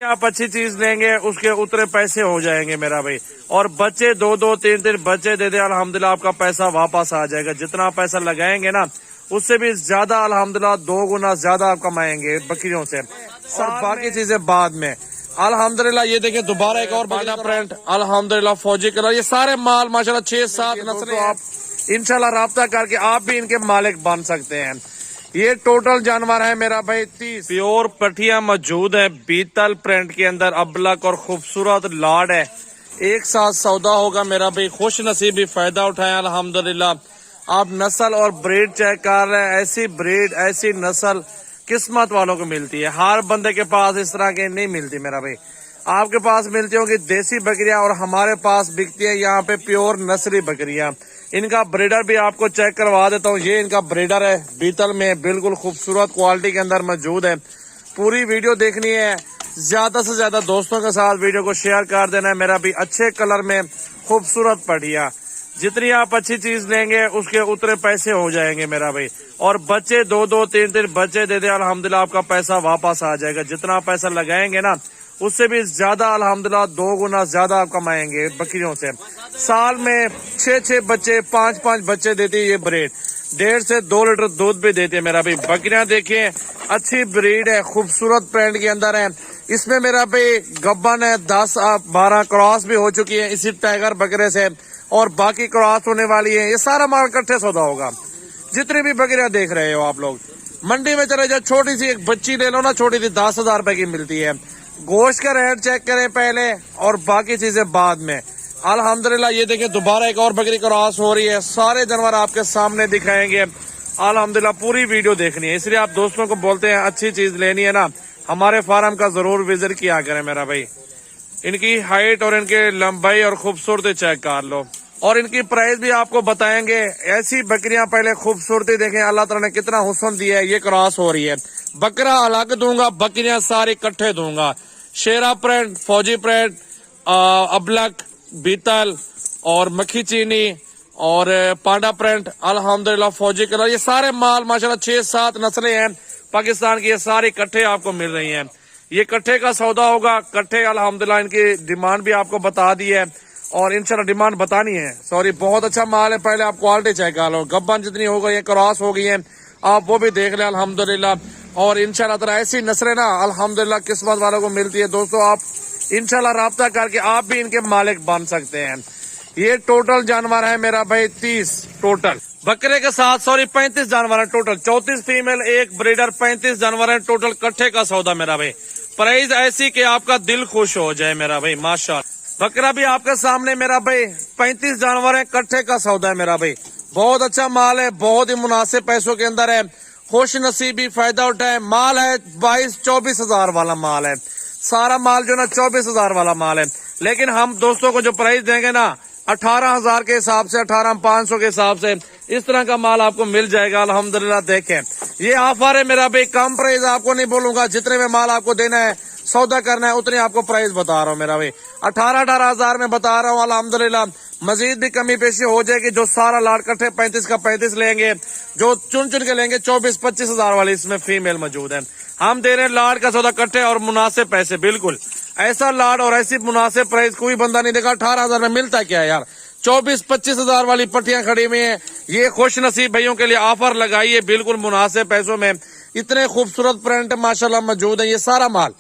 आप अच्छी चीज लेंगे उसके उतरे पैसे हो जाएंगे मेरा भाई। और बच्चे दो दो तीन तीन बच्चे दे दे अल्हम्दुलिल्लाह आपका पैसा वापस आ जाएगा। जितना पैसा लगाएंगे ना उससे भी ज्यादा अल्हम्दुलिल्लाह 2 गुना ज्यादा आप कमाएंगे बकरियों से। और बाकी चीजें बाद में अल्हम्दुलिल्लाह। ये देखिए दोबारा एक और बकरा प्रिंट अल्हम्दुलिल्लाह फौजी कलर। ये सारे माल माशाल्लाह 6-7 नस्लें आप इंशाल्लाह राब्ता करके आप भी इनके मालिक बन सकते हैं। ये टोटल जानवर है मेरा भाई 30 प्योर पठिया मौजूद है बीतल प्रिंट के अंदर। अबलक और खूबसूरत लाड है। एक साथ सौदा होगा मेरा भाई। खुश नसीब भी फायदा उठाए अल्हम्दुलिल्लाह। आप नस्ल और ब्रीड चेक कर रहे हैं। ऐसी ब्रीड ऐसी नस्ल किस्मत वालों को मिलती है। हर बंदे के पास इस तरह के नहीं मिलती मेरा भाई। आपके पास मिलती होंगी देसी बकरियां और हमारे पास बिकती है यहाँ पे प्योर नस्ली बकरियां। इनका ब्रीडर भी आपको चेक करवा देता हूँ। ये इनका ब्रीडर है बीतल में, बिल्कुल खूबसूरत क्वालिटी के अंदर मौजूद है। पूरी वीडियो देखनी है, ज्यादा से ज्यादा दोस्तों के साथ वीडियो को शेयर कर देना है मेरा भी। अच्छे कलर में खूबसूरत पठिया। जितनी आप अच्छी चीज लेंगे उसके उतरे पैसे हो जाएंगे मेरा भाई। और बच्चे दो दो तीन तीन बच्चे दे दे अल्हम्दुलिल्लाह आपका पैसा वापस आ जाएगा। जितना पैसा लगाएंगे ना उससे भी ज्यादा अल्हम्दुलिल्लाह 2 गुना ज्यादा आप कमाएंगे बकरियों से। साल में 6-6 बच्चे 5-5 बच्चे देती है ये ब्रीड। 1.5 से 2 लीटर दूध भी देते हैं मेरा भाई। बकरियां देखिए अच्छी ब्रीड है, खूबसूरत प्रिंट के अंदर है। इसमें मेरा भाई गब्बन है 10-12 क्रॉस भी हो चुकी है इसी टाइगर बकरे से और बाकी क्रॉस होने वाली है। ये सारा माल इकट्ठे सौदा होगा। जितनी भी बकरियां देख रहे हो आप लोग मंडी में चले जाओ, छोटी सी एक बच्ची ले लो ना, छोटी सी 10,000 रुपए की मिलती है। गोश्त का रेट चेक करें पहले और बाकी चीजें बाद में। अल्हम्दुलिल्लाह ये देखिए दोबारा एक और बकरी क्रॉस हो रही है। सारे जानवर आपके सामने दिखाएंगे अल्हम्दुलिल्लाह। पूरी वीडियो देखनी है, इसलिए आप दोस्तों को बोलते हैं अच्छी चीज लेनी है ना हमारे फार्म का जरूर विजिट किया करें मेरा भाई। इनकी हाइट और इनके लंबाई और खूबसूरती चेक कर लो और इनकी प्राइस भी आपको बताएंगे। ऐसी बकरियां पहले खूबसूरती देखें, अल्लाह ताला ने कितना हुस्न दिया है। ये क्रॉस हो रही है, बकरा अलग दूंगा, बकरियां सारी इकट्ठे दूंगा। शेरा प्रिंट, फौजी प्रिंट, अबलक, बीतल और मक्खी चीनी और पांडा प्रिंट अल्हम्दुलिल्लाह फौजी कलर। ये सारे माल माशाल्लाह 6-7 नस्लें हैं पाकिस्तान की। ये सारी इकट्ठे आपको मिल रही हैं। ये कट्ठे का सौदा होगा, कट्ठे अल्हम्दुलिल्लाह। इनकी डिमांड भी आपको बता दी है और इंशाल्लाह डिमांड बतानी है। सॉरी, बहुत अच्छा माल है। पहले आप क्वालिटी चेक कर लो। गब्बन जितनी हो गई है, क्रॉस हो गई है, आप वो भी देख लें अल्हम्दुलिल्लाह। और इंशाल्लाह ताला ऐसी नस्लें ना अल्हम्दुलिल्लाह किस्मत वालों को मिलती है। दोस्तों आप इंशाल्लाह राब्ता करके आप भी इनके मालिक बन सकते हैं। ये टोटल जानवर है मेरा भाई 30 टोटल बकरे के साथ। सॉरी 35 जानवर है टोटल। 34 फीमेल, एक ब्रीडर, 35 जानवर है टोटल। कट्ठे का सौदा मेरा भाई। प्राइस ऐसी कि आपका दिल खुश हो जाए मेरा भाई माशाल्लाह। बकरा भी आपके सामने मेरा भाई 35 जानवर है, कट्ठे का सौदा है मेरा भाई। बहुत अच्छा माल है, बहुत ही मुनासिब पैसों के अंदर है। खुश नसीबी फायदा उठाए। माल है 22-24 हजार वाला माल है। सारा माल जो ना 24 हजार वाला माल है। लेकिन हम दोस्तों को जो प्राइस देंगे ना 18,000 के हिसाब से, 18,500 के हिसाब से इस तरह का माल आपको मिल जाएगा अल्हम्दुलिल्लाह। देखें ये ऑफर है मेरा भाई। कम प्राइस आपको नहीं बोलूंगा। जितने में माल आपको देना है, सौदा करना है, उतनी आपको प्राइस बता रहा हूँ मेरा भाई। 18 हजार में बता रहा हूँ अल्हम्दुलिल्लाह। मजीद भी कमी पेशी हो जाएगी। जो सारा लाट कट्ठे 35 का 35 लेंगे, जो चुन चुन के लेंगे 24-25 हजार वाली इसमें फीमेल मौजूद है। हम दे रहे हैं लाट का सौदा कट्ठे और मुनासिब पैसे। बिल्कुल ऐसा लाट और ऐसी मुनासिब प्राइस कोई बंदा नहीं देगा। 18,000 में मिलता क्या है यार। 24-25 हजार वाली पट्टियां खड़ी हुई है। ये खुश नसीब भाइयों के लिए ऑफर लगाइए बिल्कुल मुनासिब पैसों में। इतने खूबसूरत प्रिंट माशाल्लाह मौजूद है। ये सारा माल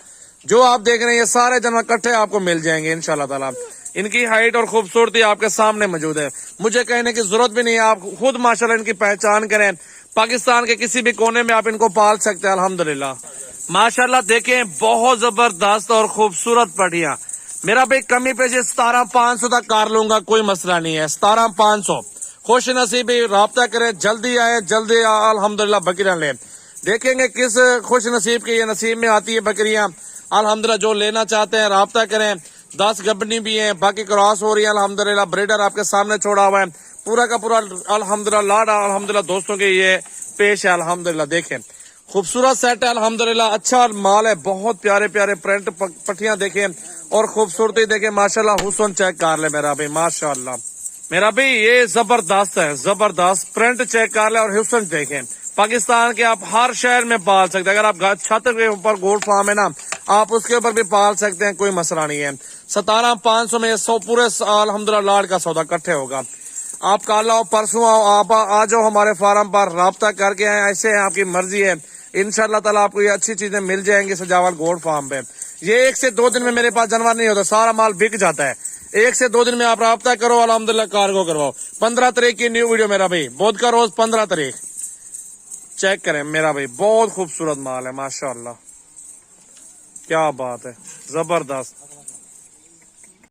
जो आप देख रहे हैं ये सारे जानवर कट्ठे आपको मिल जाएंगे इंशाल्लाह ताला। इनकी हाइट और खूबसूरती आपके सामने मौजूद है। मुझे कहने की जरूरत भी नहीं है, आप खुद माशाल्लाह इनकी पहचान करें। पाकिस्तान के किसी भी कोने में आप इनको पाल सकते हैं अल्हम्दुलिल्लाह माशाल्लाह। देखें बहुत जबरदस्त और खूबसूरत पठिया मेरा भाई। कमी पेशी 17,500 तक कर लूंगा, कोई मसला नहीं है। 17,500 खुश नसीबी राब्ता करें, जल्दी आए, जल्दी अल्हम्दुलिल्लाह बकरियां लें। देखेंगे किस खुश नसीब के ये नसीब में आती है बकरियां अल्हम्दुलिल्लाह। जो लेना चाहते हैं राब्ता करें। 10 गबनी भी हैं, बाकी क्रॉस हो रही है अल्हम्दुलिल्लाह। ब्रीडर आपके सामने छोड़ा हुआ है पूरा का पूरा अल्हम्दुलिल्लाह। लाड अल्हम्दुलिल्लाह दोस्तों के ये पेश है अल्हम्दुलिल्लाह। देखें खूबसूरत सेट है अल्हम्दुलिल्लाह। अच्छा माल है, बहुत प्यारे प्यारे प्रिंट पट्टियां देखें और खूबसूरती देखें माशाल्लाह। हुस्न चेक कर ले मेरा भाई माशाल्लाह। मेरा भाई ये जबरदस्त है, जबरदस्त प्रिंट चेक कर ले और हुस्न देखें। पाकिस्तान के आप हर शहर में पाल सकते हैं। अगर आप छत के ऊपर गोल्ड फार्म है ना, आप उसके ऊपर भी पाल सकते हैं, कोई मसला नहीं है। 17,500 में 100 पूरे अल्हम्दुलिल्लाह लाड का सौदा इकट्ठे होगा। आप कल आओ, परसों आओ, आप आ जाओ हमारे फार्म पर, राब्ता करके आए, ऐसे है आपकी मर्जी है। इंशाल्लाह ताला आपको ये अच्छी चीजें मिल जाएंगी सजावल गोल्ड फार्म पे। ये 1 से 2 दिन में मेरे पास जानवर नहीं होता, सारा माल बिक जाता है। 1 से 2 दिन में आप राब्ता करो, अल्हम्दुलिल्लाह कार्गो करवाओ। 15 तारीख की न्यू वीडियो मेरा भाई, बुध का रोज 15 तारीख। चेक करें मेरा भाई, बहुत खूबसूरत माल है माशाअल्लाह, क्या बात है, जबरदस्त।